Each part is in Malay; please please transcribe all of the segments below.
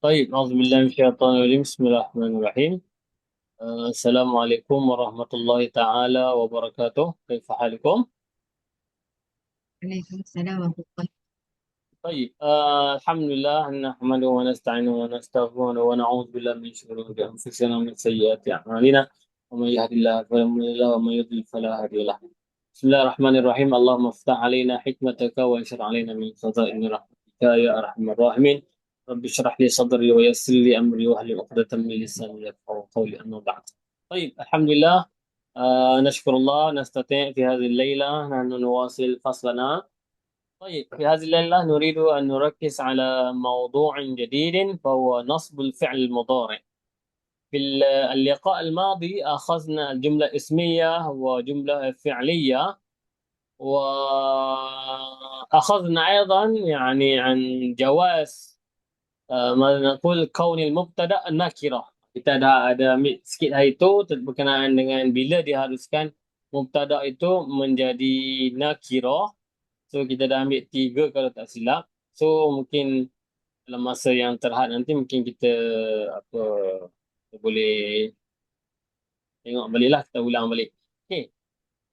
طيب أعوذ بالله من الشيطان الرجيم بسم الله الرحمن الرحيم السلام عليكم ورحمة الله تعالى وبركاته كيف حالكم؟ عليكم السلام ورحمة الله. طيب الحمد لله نحمده ونستعينه ونستغفره ونعوذ بالله من شرور أنفسنا ومن سيئات أعمالنا ومن يهد الله فلا مضل له ومن يضلل فلا هادي له بسم الله الرحمن الرحيم اللهم افتح علينا حكمتك وانشر علينا من خزائن رحمتك يا أرحم الراحمين رب اشرح لي صدري ويسر لي أمري واحلل عقدة من لساني يفقهوا قولي أما بعد طيب الحمد لله نشكر الله نستطيع في هذه الليلة نحن نواصل فصلنا. طيب في هذه الليلة نريد أن نركز على موضوع جديد فهو نصب الفعل المضارع. في اللقاء الماضي أخذنا الجملة اسمية وجملة فعلية، وأخذنا أيضا يعني عن جواز ما نقول كون المبتدأ nakirah. Kita ada sikit hari itu berkenaan dengan bila diharuskan mubtada itu menjadi nakirah. So kita dah ambil tiga kalau tak silap. So mungkin dalam masa yang terhad nanti mungkin kita apa kita boleh tengok balik lah, kita ulang balik. Okay.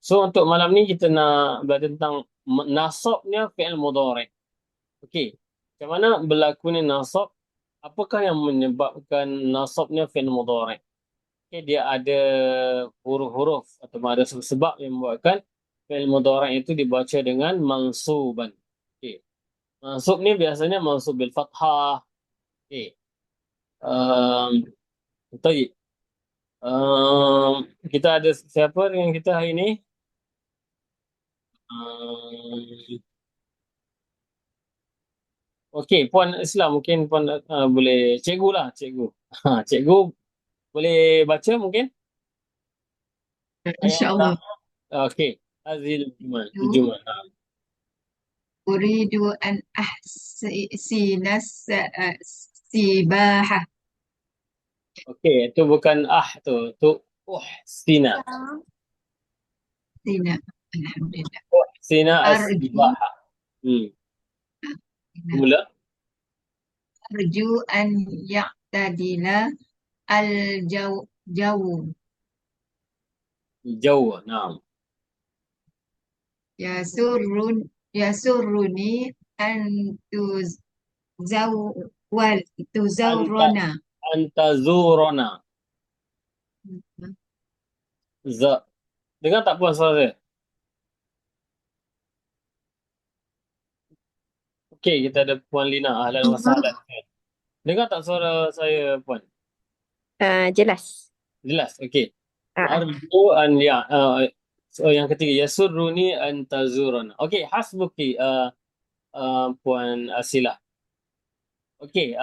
So untuk malam ni kita nak belajar tentang nasabnya fi'il mudhari'. Okey. Macam mana berlakunya nasab? Apakah yang menyebabkan nasabnya fi'il mudhari'? Okay, dia ada huruf-huruf atau ada sebab yang membuatkan fi'il mudhari' itu dibaca dengan mansuban. Okey. Mansub ni biasanya mansub bil fathah. Okey. Um, Baik. Kita ada siapa dengan kita hari ini? Um, Okey, Puan Islam mungkin Puan boleh cikgu lah, cikgu. Cikgu boleh baca mungkin ayat yang InsyaAllah. pertama. Okey. Azil Jumal. Itu Jumal. Uridu an ahsina sibaha. Okey, itu bukan tu. Tu uhsina. Sina. Alhamdulillah. Uhsina Arju as-sibaha. Mula. arju an ya'tadila al-jawu. Jauh. Naam. Yasurruni an tuzawwal Anta tuzawrona. anta zurona. Z. Dengar tak Puan suara saya? Okey, kita ada Puan Lina. Ahlan wa sahlan. Dengar tak suara saya Puan? Jelas. Jelas. Okey. Ah, Arju an ya so yang ketiga yasurruni an tazurana. Okey, hasbuki Puan Asilah. Okey,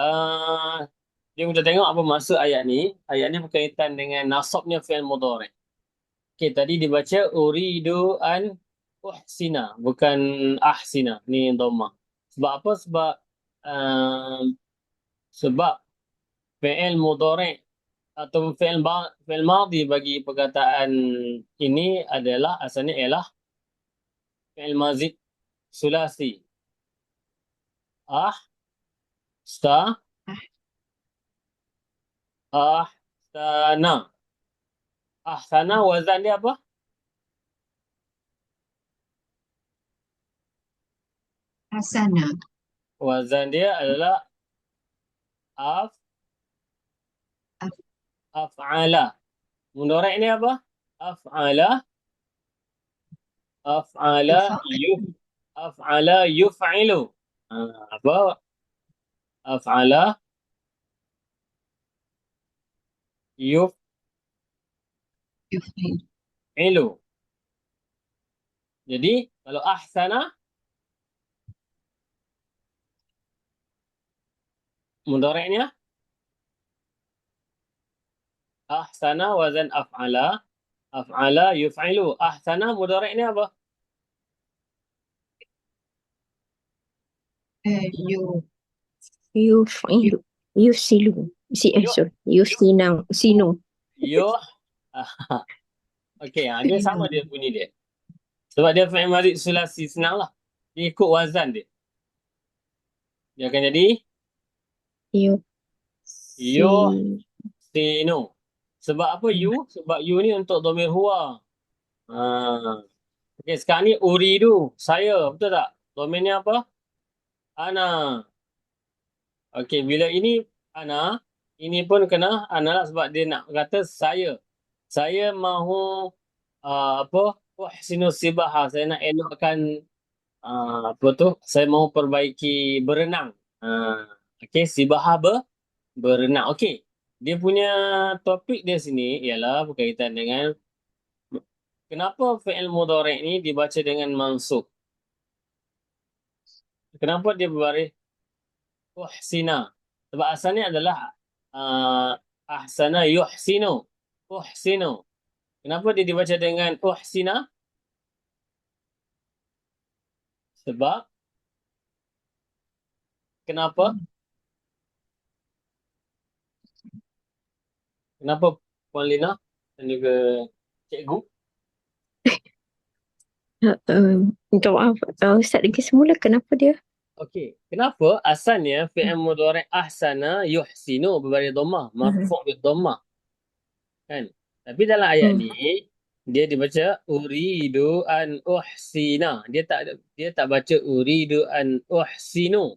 dia kita tengok apa maksud ayat ni. Ayat ni berkaitan dengan nasabnya fi'il mudhari'. Okey, tadi dibaca uridu an uhsina, bukan ahsina. Ni dhamma. Sebab apa? Sebab fi'il mudhari' atau fi'il madhi bagi perkataan ini adalah asalnya ialah fi'il mazid sulasi. Ah, sta, ahsana. Ahsana wazan dia apa? Hasana. Wazan dia adalah af, af'ala. Mudhari' ni apa? Af'ala, af'ala, Yufa. yuf, af'ala yuf'ilu. Apa? Af'ala Yufil. yuf'ilu. Jadi kalau ahsana mudhari'nya ahsana wazan af'ala, af'ala yuf'ilu. Ahsana mudhari'nya apa? Yu. yufilu, yusilu, Yu, sorry, yusinang, sinu. yu. Okey, dia sama dia bunyi dia. Sebab dia fi'il madhi sulasi, senanglah. Dia ikut wazan dia. Dia akan jadi Yu, yuhsinu. Sebab apa you? Sebab you ni untuk dhamir huwa. Okey, sekarang ni uridu, saya, betul tak? Domainnya apa? Ana. Okey, bila ini ana, ini pun kena ana lah sebab dia nak kata saya. Saya mahu apa? Uhsinu sibaha. Saya nak elokkan apa tu? Saya mahu perbaiki berenang. Okey, sibaha berenang. Okey. Dia punya topik dia sini ialah berkaitan dengan kenapa fi'il mudhari' ni dibaca dengan mansub? Kenapa dia berbaris uhsina? Sebab asalnya adalah ahsana yuhsinu. Uhsinu. Kenapa dia dibaca dengan uhsina? Sebab kenapa? Kenapa Puan Lina dan juga cikgu? Minta maaf. Ustaz lagi semula kenapa dia? Okey, kenapa asalnya fi'il mudhari' ahsana yuhsinu berbaris dhammah, marfu' bil dhammah. Kan? Tapi dalam ayat ni dia dibaca uridu an uhsina. Dia tak baca uridu an uhsinu.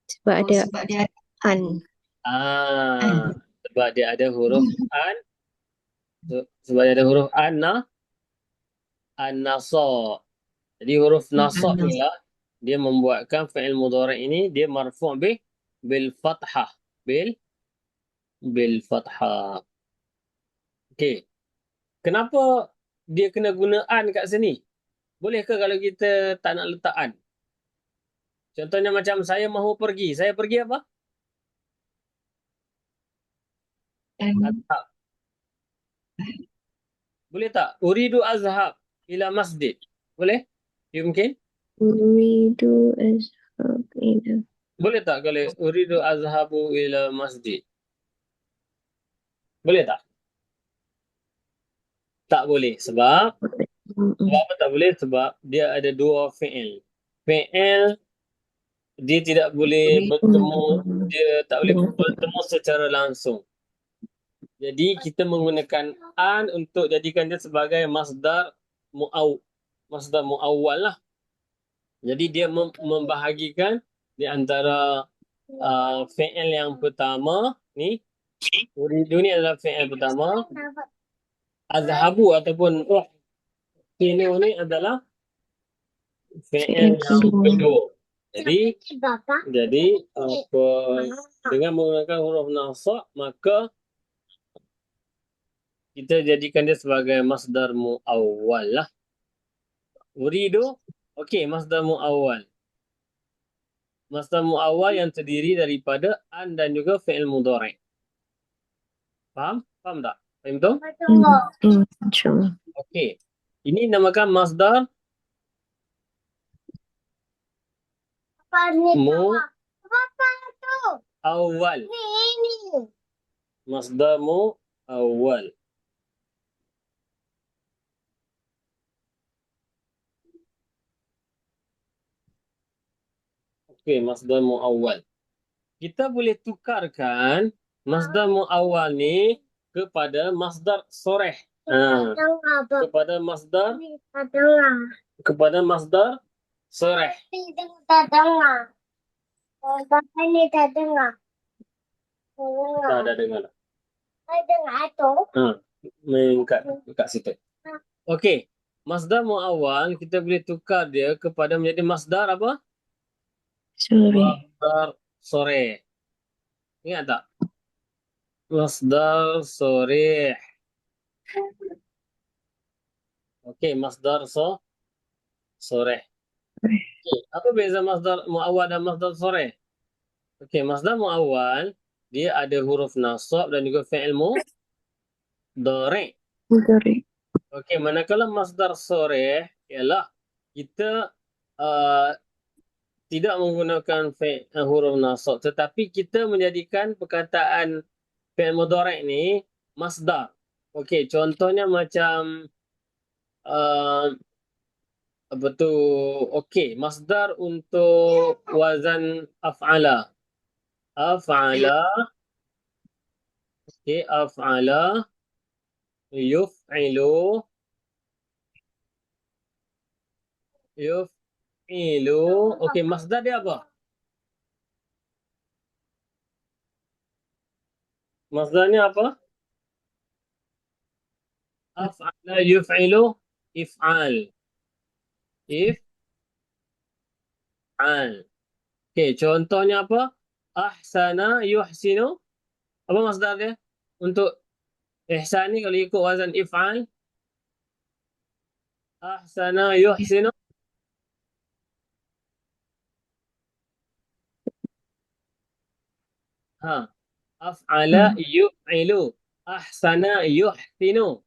Sebab ada sebab dia ada an. Sebab dia ada huruf an. Sebab dia ada huruf an-nasa. Jadi huruf nasa ni lah dia membuatkan fi'il mudhari' ini dia marfu' bil fathah. Bil fathah. Okey. Kenapa dia kena guna an kat sini? Bolehkah kalau kita tak nak letak an? Contohnya macam saya mahu pergi. Saya pergi apa? Azhab. Boleh tak? Uridu azhab ila masjid. Boleh? Ya mungkin? Uridu azhab ila. Boleh tak kalau uridu azhabu ila masjid? Boleh tak? Tak boleh. Sebab apa tak boleh? Sebab dia ada dua fi'il. Fi'il dia tidak boleh bertemu, dia tak boleh bertemu secara langsung. Jadi kita menggunakan an untuk jadikan dia sebagai masdar muawwal lah. Jadi dia membahagikan di antara fi'il yang pertama ni. Uridu ni adalah fi'il pertama. Azhabu ataupun sinu ni adalah fi'il yang kedua. Jadi apa, dengan menggunakan huruf nasab maka kita jadikan dia sebagai masdar muawwal lah. Uridu, okey, masdar muawwal. Masdar muawwal yang terdiri daripada an dan juga fi'il mudhari'. Faham? Faham tak? Faham tu? InsyaAllah. Okey. Ini namakan masdar muawwal. Masdar muawwal. Okey, masdar muawwal. Kita boleh tukarkan masdar muawwal ni kepada masdar soreh. Kepada masdar soreh. Tak ada dengar. Main kat situ. Okey. Masdar muawwal kita boleh tukar dia kepada menjadi masdar apa? Sorry. Masdar soreh. Ingat tak? Masdar soreh. Okey, masdar soreh. Okay. Apa beza masdar muawwal dan masdar soreh? Okey, masdar muawwal dia ada huruf nasab dan juga fi'il mudhari'. Okey, manakala masdar soreh ialah kita tidak menggunakan huruf nasab tetapi kita menjadikan perkataan fi'il mudhari' ni masdar. Okey, contohnya macam apa tu? Okey, masdar untuk wazan af'ala. Af'ala Okay, af'ala, yuf'ilu, yuf'ilu. Okay, masdar dia apa? Masdarnya apa? Af'ala, yuf'ilu, if'al. If'al. Okay, contohnya apa? Ahsana, yuhsinu. Apa masdar dia? Untuk ihsan ni kalau ikut wazan if'al, ahsana, yuhsinu. Ha. Af'ala, yuf'ilu. Ahsana, yuhsinu.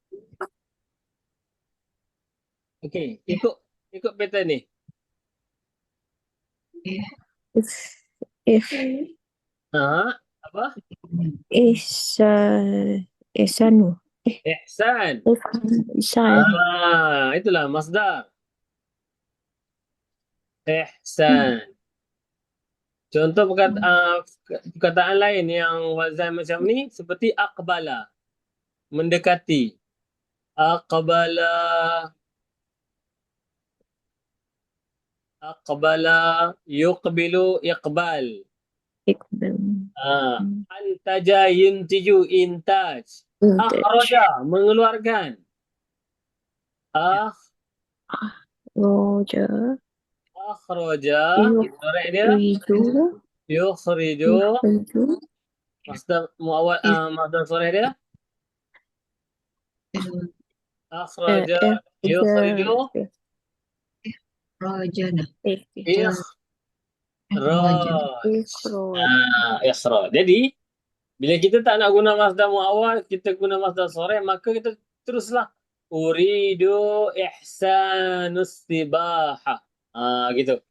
Okay, ikut pattern ni. If if Ha, apa? is ihsanu. Ihsan. If ihsan. Itulah masdar. Ihsan. Contoh perkataan lain yang wazan macam ni seperti aqbala, mendekati. Aqbala, aqbala, yuqbilu, iqbal. Iqbal. Antaja, yuntiju, intaj. Akhraja, mengeluarkan. Roja. Akhraja, korek dia. Yukhriju. Yukhriju. Yukhriju. Masdar muawwal, masdar soreh dia. Akhraja, yukhriju. Rajana. Ikhraj. Ikhraj. Ikhraj. Jadi, bila kita tak nak guna masdar muawwal, kita guna masdar soreh, maka kita teruslah. Uridu ihsanus sibaha. Gitu.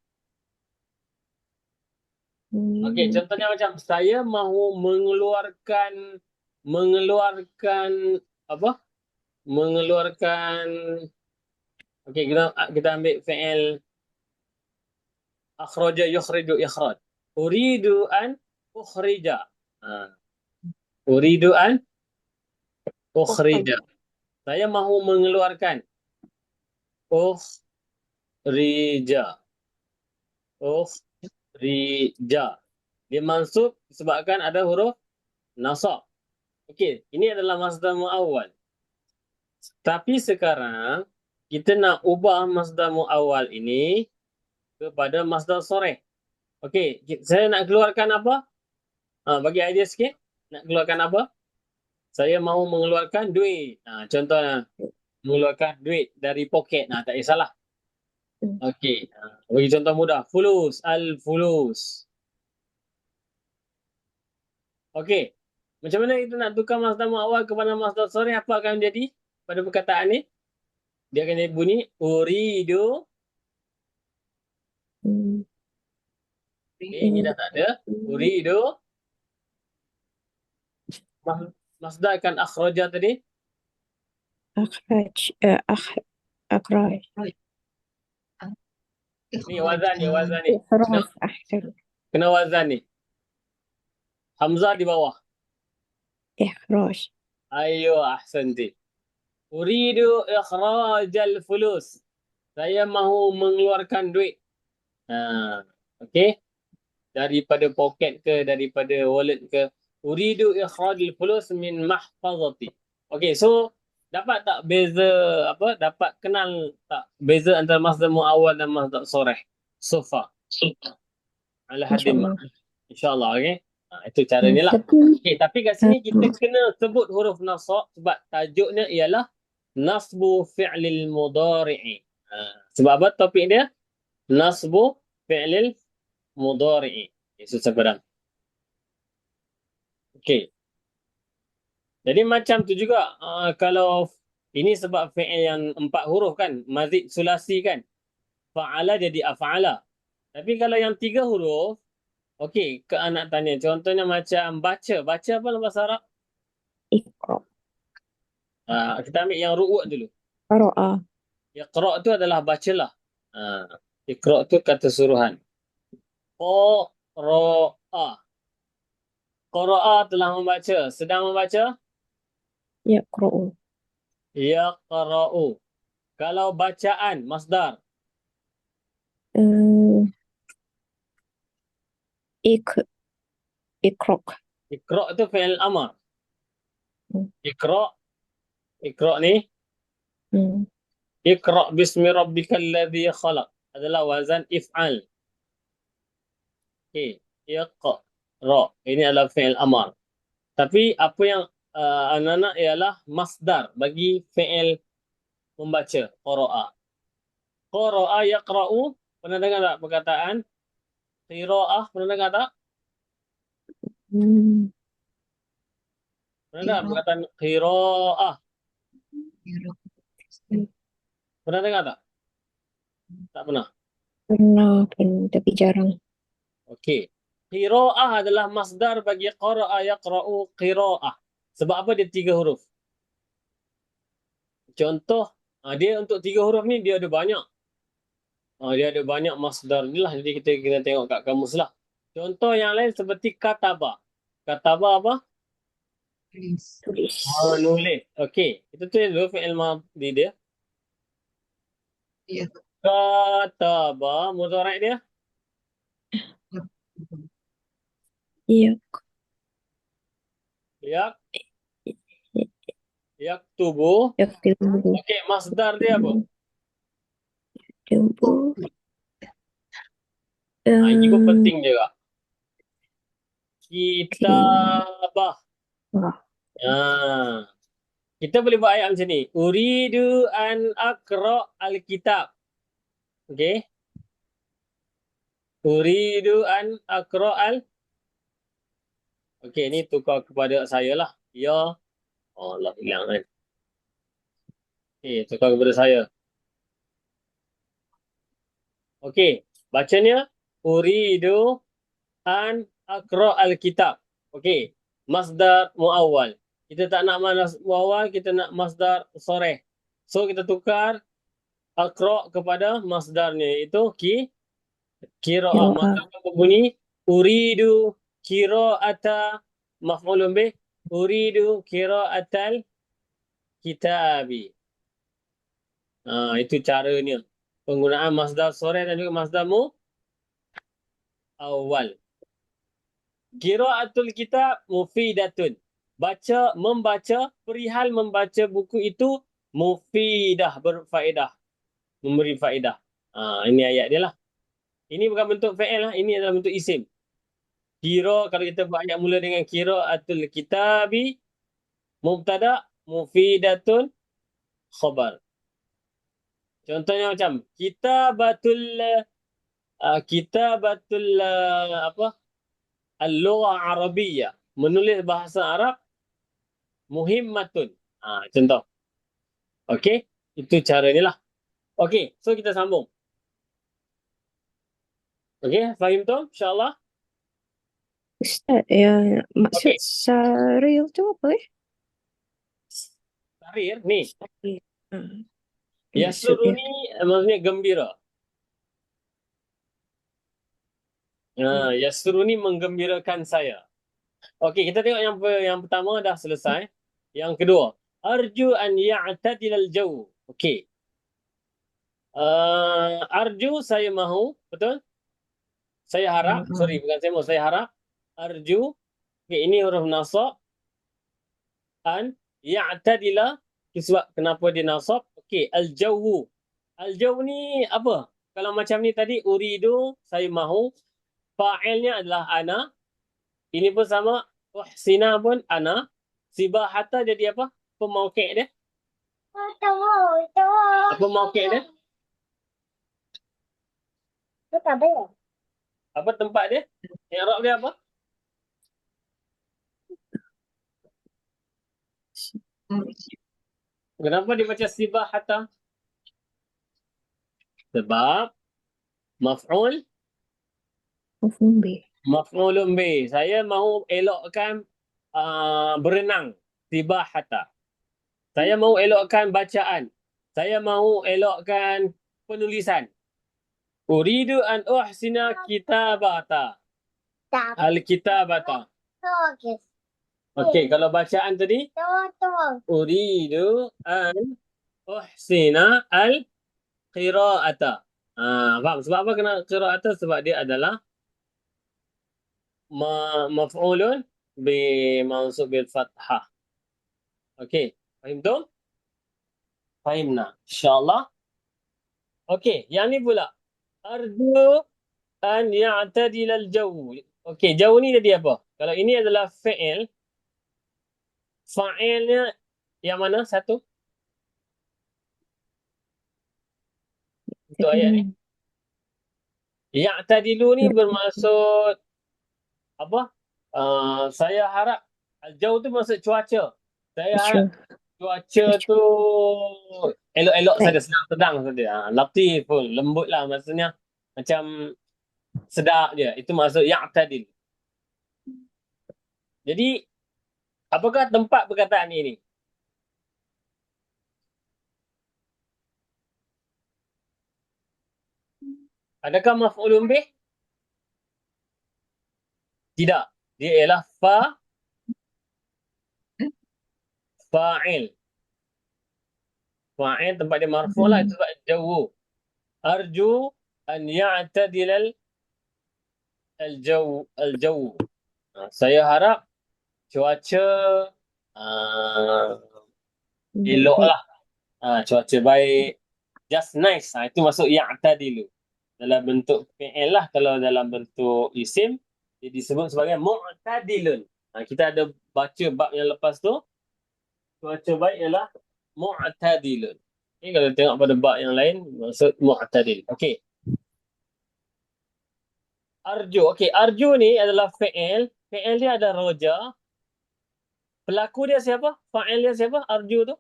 Okey, contohnya macam saya mahu mengeluarkan apa? Mengeluarkan. Okey, kita ambil fi'il akhraja, yukhriju, ikhraj. Uridu an ukhrija. Uridu an ukhrija. Saya mahu mengeluarkan. Ukhrija. Ukhrija. Dia mansub disebabkan ada huruf nasab. Okey, ini adalah masdar muawwal. Tapi sekarang kita nak ubah masdar muawwal ini kepada masdar soreh. Okey, saya nak keluarkan apa? Bagi idea sikit. Nak keluarkan apa? Saya mahu mengeluarkan duit. Contohnya, mengeluarkan duit dari poket. Tak kisahlah. Okey. Bagi contoh mudah. Fulus. Al-fulus. Okey. Macam mana kita nak tukar masdar muawwal kepada masdar soreh? Apa akan jadi pada perkataan ni? Dia akan jadi bunyi uridu. Ini dah tak ada. Uridu. Masdar kan akhraja tadi. Akhraj. Akhraj. Ni wazan ni. Ikhraj. Ahsan. Kena wazan ni. Hamzah di bawah. Ikhraj. Ayo, ahsanti. Uridu ikhrajal fulus. Saya mahu mengeluarkan duit. Okey. Daripada poket ke, daripada wallet ke. Uridu ikhrajal fulus min mahfazati. Okey, so dapat tak beza dapat kenal tak beza antara masdar muawwal dan masdar soreh so far? Ala hadim. InsyaAllah, okey. Itu caranya lah. Okey, tapi kat sini kita kena sebut huruf nasab sebab tajuknya ialah nasbu fi'lil mudhari'i. Sebab apa topik dia? Nasbu fi'lil mudhari'i. Susah padam. Okey. Jadi macam tu juga kalau ini sebab fi'il yang 4 huruf kan, mazid sulasi kan. Fa'ala jadi af'ala. Tapi kalau yang 3 huruf, okey, nak tanya. Contohnya macam baca. Baca apa dalam bahasa Arab? Iqra. Kita ambil yang ru'ut dulu. Qara'a. Iqra' tu adalah bacalah. Iqra' tu kata suruhan. Qara'a. Qara'a telah membaca. Sedang membaca? Yaqra'u. Yaqra'u. Kalau bacaan, masdar. Uh, ik, Iqra'. Iqra' tu fi'il amar. Hmm. Iqra'. Iqra' ni. Hmm. Iqra' bismi rabbikal ladzi khalaq. Adalah wazan if'al. Okey. Iqra'. Ini adalah fi'il amar. Tapi apa yang anak-anak ialah masdar bagi fi'il membaca. Qara'a. Qara'a yaqra'u. Pernah dengar tak perkataan? Qira'ah. Pernah dengar tak? Hmm. Pernah tak Qira'ah. perkataan qira'ah? Qira'ah. Pernah dengar tak? Tak pernah. Pernah, tapi jarang. Okey. Qira'ah adalah masdar bagi qara'a yaqra'u qira'ah. Sebab apa dia 3 huruf? Contoh, dia untuk 3 huruf ni dia ada banyak. Dia ada banyak masdar ni lah. Jadi kita kena tengok kat kamus lah. Contoh yang lain seperti kataba. Kataba apa? Tulis. Tulis. Nulis. Okey. Kita tulis dulu fi'il madhi dia. Ya. Kataba. Mudhari' dia. Iya. Yaktubu. Yaktubu. Okey. Masdar dia apa? Yaktubu. Ini pun penting juga. Kitabah. Wah. Kita boleh buat ayat macam ni. Uridu an aqra' al-kitab. Okey. Uridu an aqra' Okey, ni tukar kepada saya lah. Ya. Allah, hilang kan. Okey, tukar kepada saya. Okey, bacanya uridu an aqra' al-kitab. Okey, masdar muawwal. Kita tak nak masdar muawwal, kita nak masdar sharih. So kita tukar aqra' kepada masdarnya iaitu qira'ah. Masdarnya berbunyi uridu qira'ata maf'ulun bih uridu qira'atal kitabi. Itu caranya. Penggunaan masdar sharih dan juga masdar muawwal. Qira'atul kitab mufidatun. Membaca, perihal membaca buku itu mufidah, berfaedah. Memberi faedah. Ini ayat dia lah. Ini bukan bentuk fi'il lah. Ini adalah bentuk isim. Kalau kita buat ayat mula dengan qira'atul kitabi, mubtada, mufidatun, khabar. Contohnya macam kitabatul al-lughah arabiyyah, menulis bahasa Arab, muhimmatun. Contoh. Okey, itu caranya lah. Okey, so kita sambung. Okey, faham tu? InsyaAllah. Ustaz, maksud saril tu apa Tahrir ni. Maksud dia. Yasuruni maksudnya gembira. Yasuruni menggembirakan saya. Okey, kita tengok yang pertama dah selesai. Yang kedua, arju an ya'tadil al-jaw. Okey. Arju saya mahu, betul? Saya harap, sorry bukan saya mahu, saya harap. Arju. Okey, ini huruf nasab. An ya'tadila. Sebab kenapa dia nasab? Okey, al-jawu. Al-jawu ni apa? Kalau macam ni tadi, uridu, saya mahu. Fa'ilnya adalah ana. Ini pun sama. Uhsina pun ana. Sibahata jadi apa? Apa mauqi' dia? Apa mauqi' dia? Apa tempat dia? I'rab dia apa? Kenapa dia baca sibahata? Sebab maf'ul maf'ulun bih. Saya mahu elokkan berenang. Sibahata. Saya mahu elokkan bacaan. Saya mahu elokkan penulisan. Uridu an uhsina kitabata. Al-kitabata. Okey, kalau bacaan tadi uridu an uhsina al-qira'ata. Faham? Sebab apa kena qira'ata? Sebab dia adalah maf'ulun mansub bil fathah. Okey, faham tu? Fahimna. InsyaAllah. Okey, yang ni pula. Arju an ya'tadil al-jaw. Okey, jaw ni jadi apa? Kalau ini adalah fi'il, fa'ilnya yang mana satu? Untuk ayat ni. Ya'tadilu ni bermaksud apa? Saya harap al-jaw tu maksud cuaca. Saya harap cuaca tu elok-elok saja, sedang-sedang saja. Latif pun, lembut lah maksudnya. Macam sedap je. Itu maksud ya'tadil. Jadi, apakah tempat perkataan ini? Adakah maf'ulun bih? Tidak. Dia ialah fa'il. Fa'il tempat dia marfu' lah. Itu sebab jawu. Arju an ya'tadil al-jaw. Saya harap cuaca elok lah. Cuaca baik. Just nice. Itu masuk ya'tadilu. Dalam bentuk fi'il lah. Kalau dalam bentuk isim, dia disebut sebagai mu'tadilun. Kita ada baca bab yang lepas tu. Cuaca baik ialah mu'tadilun. Okay, kalau tengok pada bab yang lain, maksud mu'tadil. Okey. Arju. Okey, arju ni adalah fi'il. Fi'il dia ada roja. Pelaku dia siapa? Fa'il dia siapa? Arju tu.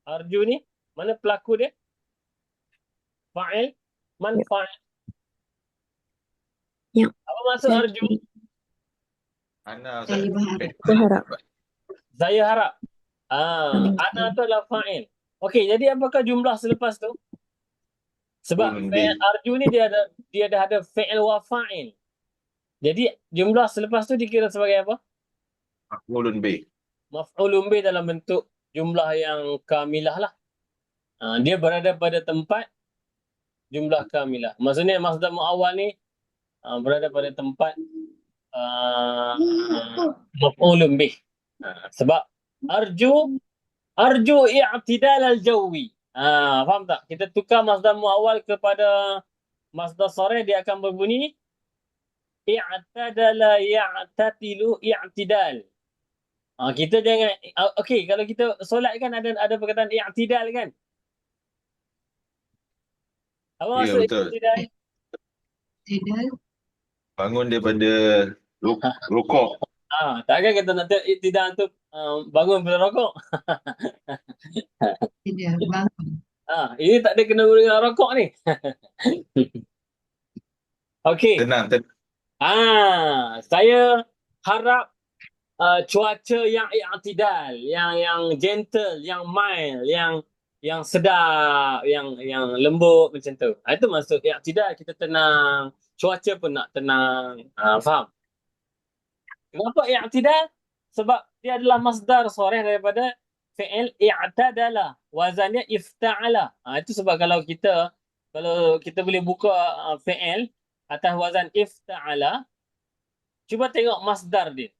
Arju ni, mana pelaku dia? Fa'il. Man fa'il. Ya. Apa maksud arju? Ana Saya berharap. Saya harap. Saya harap. Ana tu adalah fa'il. Okey, jadi apakah jumlah selepas tu? Sebab fi'il arju ni dia dah ada fi'il wa fa'il. Jadi jumlah selepas tu dikira sebagai apa? maf'ulun bih. Maf'ulun bih dalam bentuk jumlah yang kamilah lah. Dia berada pada tempat jumlah kamilah. Maksudnya masdar mu'awwal ni berada pada tempat maf'ulun bih. Sebab arju i'tidal al-jawi. Faham tak? Kita tukar masdar mu'awwal kepada masdar sharih, dia akan berbunyi i'tadala ya'tatilu i'tidal. Kita jangan okey, kalau kita solat kan ada perkataan i'tidal kan? Apa Ya, maksud betul. i'tidal? Tidak. Bangun daripada rokok. Takkan kita nak tengok i'tidal tu bangun pada rokok. Tidak. Bangun. Ini tak ada kena dengan rokok ni. Okey. Tenang. Saya harap cuaca yang i'tidal, yang gentle, yang mild, yang sedap, yang lembut macam tu. Itu maksud i'tidal, kita tenang. Cuaca pun nak tenang. Faham? Kenapa i'tidal? Sebab dia adalah masdar sharih daripada fi'il i'tadala. Wazannya ifta'ala. Itu sebab kalau kita boleh buka fi'il atas wazan ifta'ala, cuba tengok masdar dia.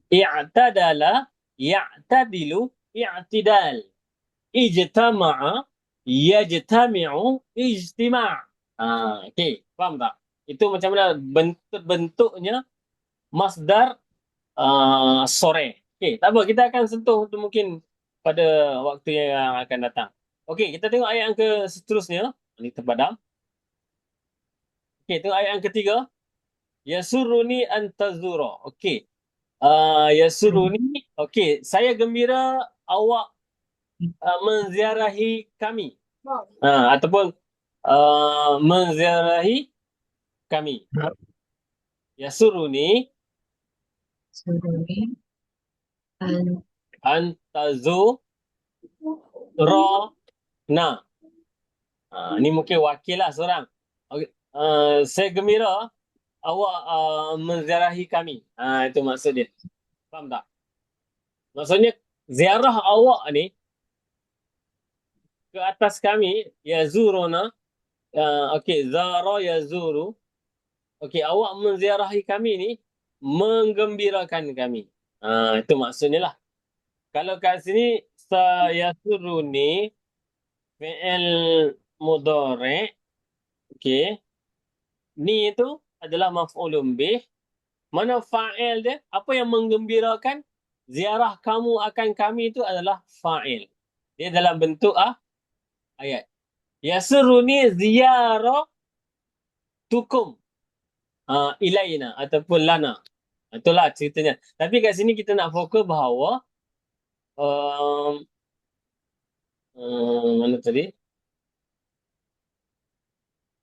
I'tadala, ya'tadilu, i'tidal. Ijtama'a, yajtami'u, ijtima'. Okey, faham tak? Itu macam mana bentuknya masdar sore. Okey, tak apa, kita akan sentuh tu mungkin pada waktu yang akan datang. Okey, kita tengok ayat yang seterusnya. Ini terpadam. Okey, tengok ayat yang ketiga. Yasuruni an tazura. Okey. Yasuruni. Okey, saya gembira awak menziarahi kami. Ataupun menziarahi kami. Yasuruni Suruni. an tazura. Ini mungkin wakil lah seorang. Okay. Saya gembira awak menziarahi kami. Itu maksud dia. Faham tak? Maksudnya ziarah awak ni ke atas kami, yazuruna. Okey, zara yazuru. Okey, awak menziarahi kami ni menggembirakan kami. Itu maksudnya lah. Kalau kat sini sayasuru ni fi'il mudhari', okey. Ni itu adalah maf'ulun bih. Mana fa'il dia? Apa yang menggembirakan? Ziarah kamu akan kami itu adalah fa'il. Dia dalam bentuk ayat. Yasuruni ziyarah tukum ilaina ataupun lana. Itulah ceritanya. Tapi kat sini kita nak fokus bahawa mana tadi?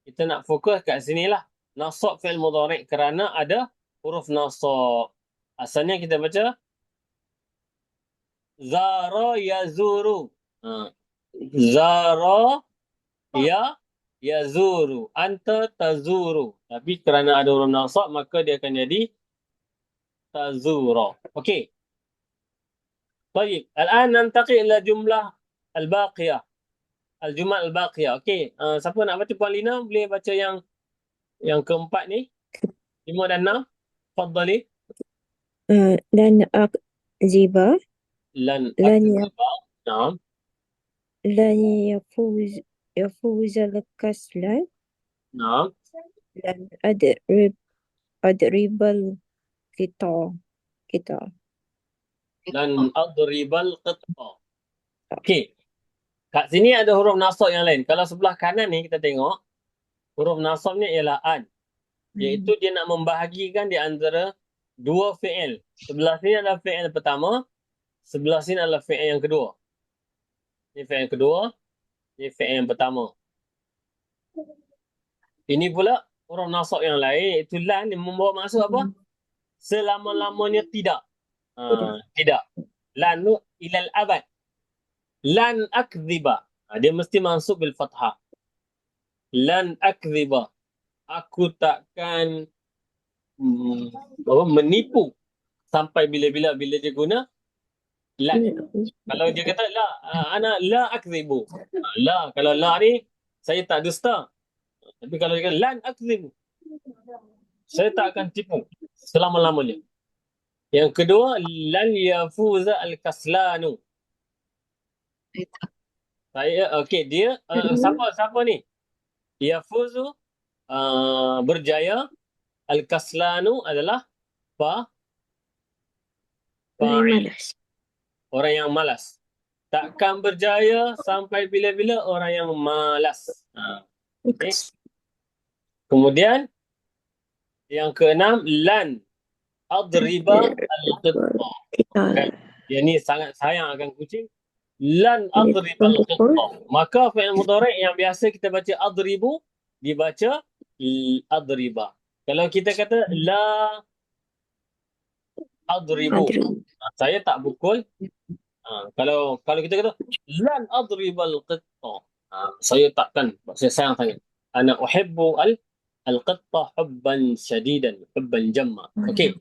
Kita nak fokus kat sini lah. Nasab fi'il mudhari' kerana ada huruf nasab. Asalnya kita baca zara yazuru. Zara yazuru. Anta tazuru. Tapi kerana ada huruf nasab maka dia akan jadi tazura. Okey. Baik. Al-an nantaqi ila jumlah al-baqiyah. Al-jumal al-baqiyah. Okey. Siapa nak baca Puan Lina? Boleh baca yang keempat ni. 5 dan 6. Fadali. لن أكذب Lan لن akziba. Naam. لن يفوز الكسلان Naam. لن أضرب القطع Lan adribal qitta. Okey. Kat sini ada huruf nasab yang lain. Kalau sebelah kanan ni kita tengok, huruf nasabnya ialah an. Iaitu dia nak membahagikan di antara dua fi'il. Sebelah sini adalah fi'il pertama, sebelah sini adalah fi'il yang kedua. Ini fi'il yang kedua, ini fi'il yang pertama. Ini pula huruf nasab yang lain, iaitu lan yang membawa maksud apa? Selama-lamanya tidak. Tidak. Lan tu ilal abad. Lan akziba. Dia mesti masuk bil fathah. Lan akziba. Aku takkan menipu sampai bila-bila bila dia guna lan. Kalau dia kata la, ana la akzibu. La, kalau la ni saya tak dusta. Tapi kalau dia kata lan akzibu, saya tak akan tipu selama-lamanya. Yang kedua, lan yafuza al-kaslanu. Okey, dia siapa ni? Yafuzu berjaya, al-kaslanu adalah fa'il. Orang yang malas. Takkan berjaya sampai bila-bila orang yang malas. Okay. Kemudian yang keenam, lan adriba al-qitta. Dia ni sangat sayang akan kucing. Lan adriba al-qitta. Maka fi'il mudhari' yang biasa kita baca adribu, dibaca adriba. Kalau kita kata la adribu, saya tak pukul. Kalau kita kata lan adribal qitta, saya takkan, saya sayang sangat. Ana uhibbu al-qitta hubban shadidan, hubban jamma. Okey.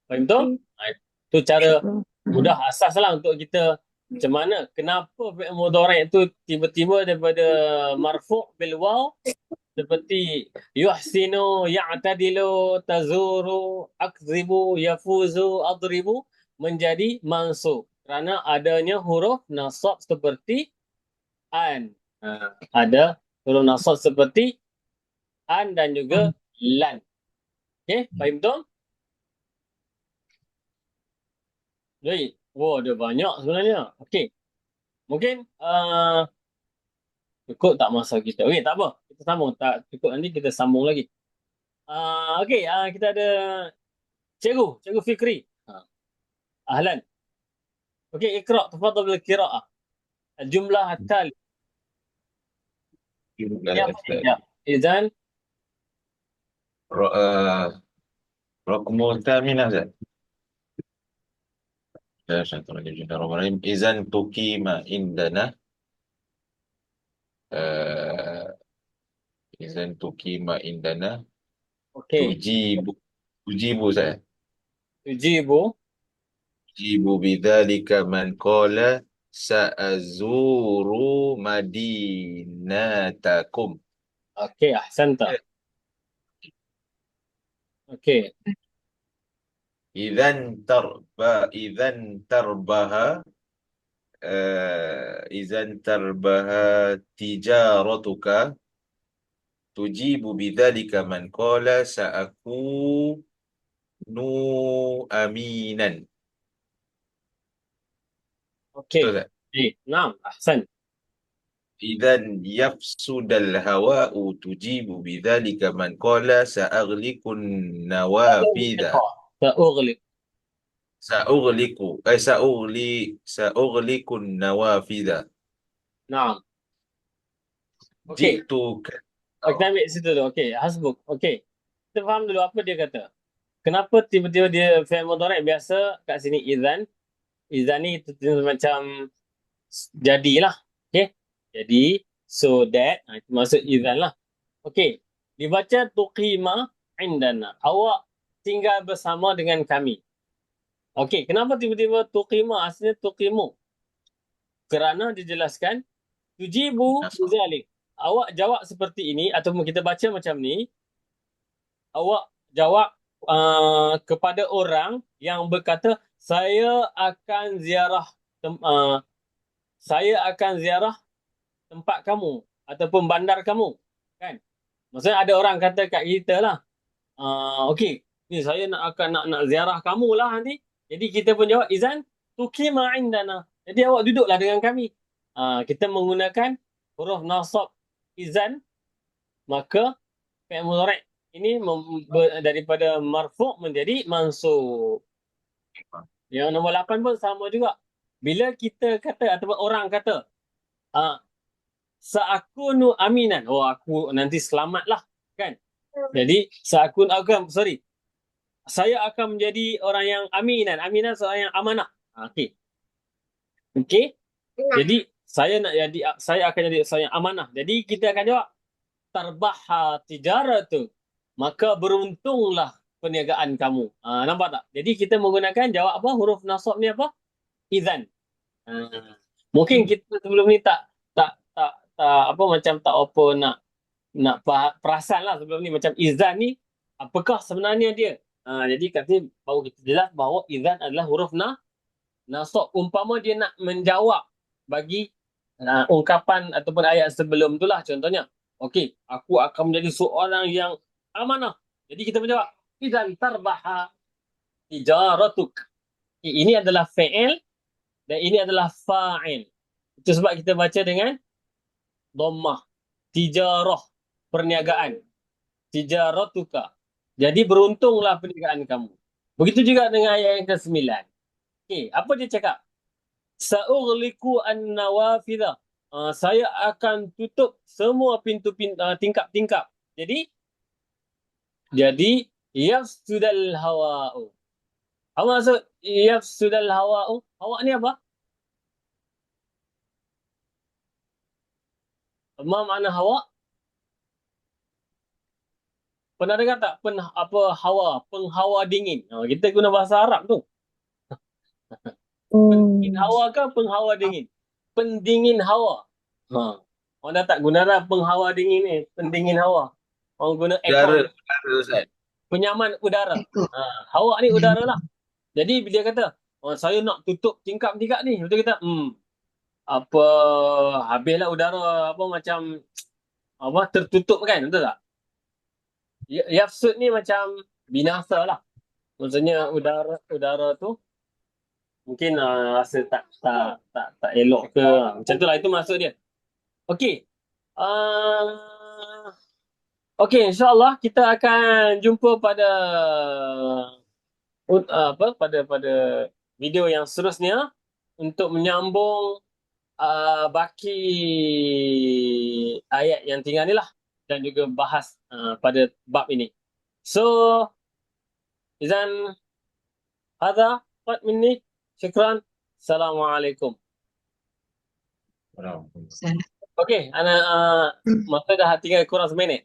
Faham tu? Itu cara mudah asas lah untuk kita macam mana, kenapa fi'il mudhari' itu tiba-tiba daripada marfu' bil waw seperti yuhsinu, ya'tadilu, tazuru, akzibu, yafuzu, adribu menjadi mansub kerana adanya huruf nasab seperti an. Ada huruf nasab seperti an dan juga lan. Okey, faham tu? Baik. Wah, ada banyak sebenarnya. Okey. Mungkin cukup tak masa kita. Okey, tak apa. Kita sambung. Tak cukup nanti kita sambung lagi. Okey, kita ada Cikgu Fikri. Ahlan. Okey, ikra' tafadhal bil qira'ah. Al-jumlah at-tali. Ya. Izan Raqmu thaminah Zat. Izan tuqima indana. Izan tuqima indana Okey. Tujibu saya. Tujibu. Tujibu bidzalika man qala sa'azuru madinatakum. Okey, ahsanta. Okey. Idzan tarbaha idzan tarbaha tijaratuka tujibu bidzalika man qala sa'akunu aminan. Okey. Betul tak? Naam, ahsan. Idzan yafsudal hawa'u tujibu bidzalika man qala sa'aghliqun nawafidha. Sa'ughliq. Sa'ughliqun nawafidha. Naam. Okey. Jitu Kita ambil situ dulu. Okey, hasbuk. Okey. Kita faham dulu apa dia kata. Kenapa tiba-tiba dia fi'il mudhari' biasa kat sini idzan. Idzan ni macam jadilah. Okey. Jadi, so that, itu maksud idzan lah. Okey. Dibaca tuqima indana. Awak tinggal bersama dengan kami. Okey, kenapa tiba-tiba tuqima? Asalnya tuqimu. Kerana dijelaskan tujibu bizalik. Awak jawab seperti ini ataupun kita baca macam ni. Awak jawab kepada orang yang berkata saya akan ziarah tempat kamu ataupun bandar kamu, kan? Maksudnya ada orang kata kat kita lah, okey, ni saya nak ziarah kamu lah nanti. Jadi kita pun jawab izan tuqima indana. Jadi awak duduklah dengan kami. Kita menggunakan huruf nasab izan, maka fi'il mudhari' ini daripada marfu' menjadi mansub. Yang nombor 8 pun sama juga. Bila kita kata ataupun orang kata sa'akunu aminan. Oh, aku nanti selamatlah, kan? Jadi saya akan menjadi orang yang aminan. Aminan seorang yang amanah. Okey. Okey. Jadi saya akan jadi seorang yang amanah. Jadi kita akan jawab tarbaha tijaratu. Maka beruntunglah perniagaan kamu. Nampak tak? Jadi kita menggunakan jawab apa? Huruf nasab ni apa? Idzan. Mungkin kita sebelum ni tak apa macam tak apa nak perasan lah sebelum ni macam idzan ni apakah sebenarnya dia. Jadi kat sini baru kita jelas bahawa idzan adalah huruf nasab. Umpama dia nak menjawab bagi ungkapan ataupun ayat sebelum tu lah. Contohnya, okey, aku akan menjadi seorang yang amanah. Jadi kita menjawab idzan tarbaha tijaratuk. Ini adalah fi'il dan ini adalah fa'il. Itu sebab kita baca dengan dhammah. Tijarah, perniagaan. Tijaratuka. Jadi beruntunglah perniagaan kamu. Begitu juga dengan ayat yang ke-9. Okey, apa dia cakap? Sa'ughliqu an-nawafidha. Saya akan tutup semua pintu-pintu tingkap-tingkap. Jadi yafsudal hawa'u. Apa maksud yafsudal hawa'u? Hawa ni apa? Apa makna hawa? Pernah dengar tak hawa? Penghawa dingin. Kita guna bahasa Arab tu. Pendingin hawa ke penghawa dingin? Pendingin hawa. Orang dah tak guna lah penghawa dingin ni. Pendingin hawa. Orang guna udara, aircon. Ustaz. Penyaman udara. Hawa ni udara lah. Jadi dia kata, saya nak tutup tingkap-tingkap ni. Betul kita, habislah udara macam tertutup kan, betul tak? Yafsud ni macam binasa lah. Maksudnya udara tu mungkin rasa tak elok ke. Macam tu lah, itu maksud dia. Okey. Okey, insyaAllah kita akan jumpa pada pada video yang seterusnya untuk menyambung baki ayat yang tinggal ni lah dan juga bahas pada bab ini. So, izan hadha qad minni. Syukran. Assalamualaikum. Okey, ana masa dah tinggal kurang seminit.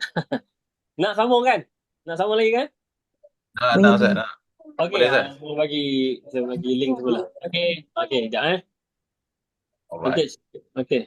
Nak sambung kan? Nak sama lagi kan? Nak Ustaz, nak. Okey, Boleh Ustaz? saya bagi link semula. Okey, okey, jap eh. Alright. Okey. Okey.